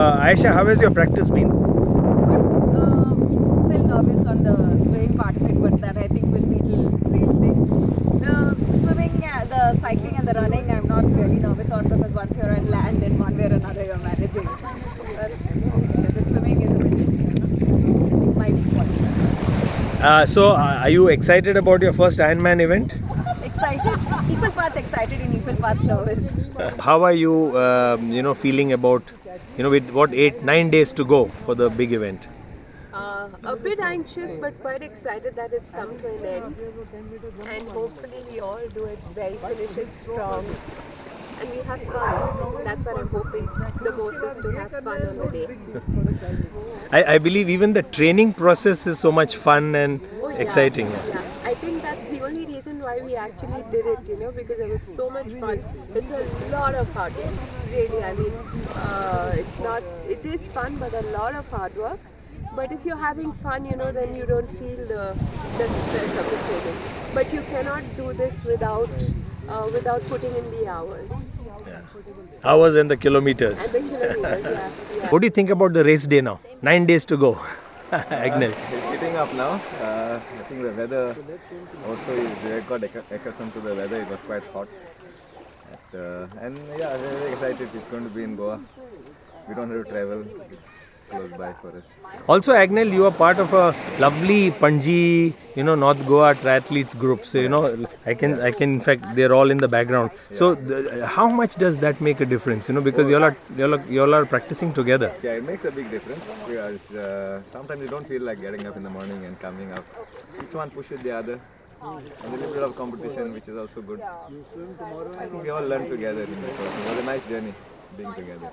Aisha, how has your practice been? Good. Still nervous on the swimming part of it, but that I think will be till race day. The swimming, the cycling and the running, I'm not really nervous on because once you're on land, in one way or another you're managing. But the swimming is a bit my weak point. So, are you excited about your first Ironman event? Excited, equal parts excited and equal parts nervous. How are you, feeling about, with what 8-9 days to go for the big event? A bit anxious but quite excited that it's come to an end, and hopefully we all do it well, finish it strong, and we have fun. That's what I'm hoping the most is to have fun on the day. I believe even the training process is so much fun and Oh, yeah. exciting. Yeah, I think that's the only reason why we actually did it, because it was so much fun. It's a lot of hard work, really. I mean, it is fun, but a lot of hard work. But if you're having fun, then you don't feel the stress of the training. But you cannot do this without putting in the hours Hours and the kilometers. and the kilometers. Yeah. What do you think about the race day now? 9 days to go. Agnel. It's heating up now. I think the weather also is got accustomed to the weather. It was quite hot. And yeah, we're very excited. It's going to be in Goa. We don't have to travel. It's close by for us. Also, Agnel, you are part of a lovely Panji, North Goa triathletes group. So, I can, in fact, they're all in the background. So, how much does that make a difference? Because you all are practicing together. Yeah, it makes a big difference because sometimes you don't feel like getting up in the morning and coming up. Each one pushes the other. And a little bit of competition, which is also good. I think we all learn together in this process. It was a nice journey being together.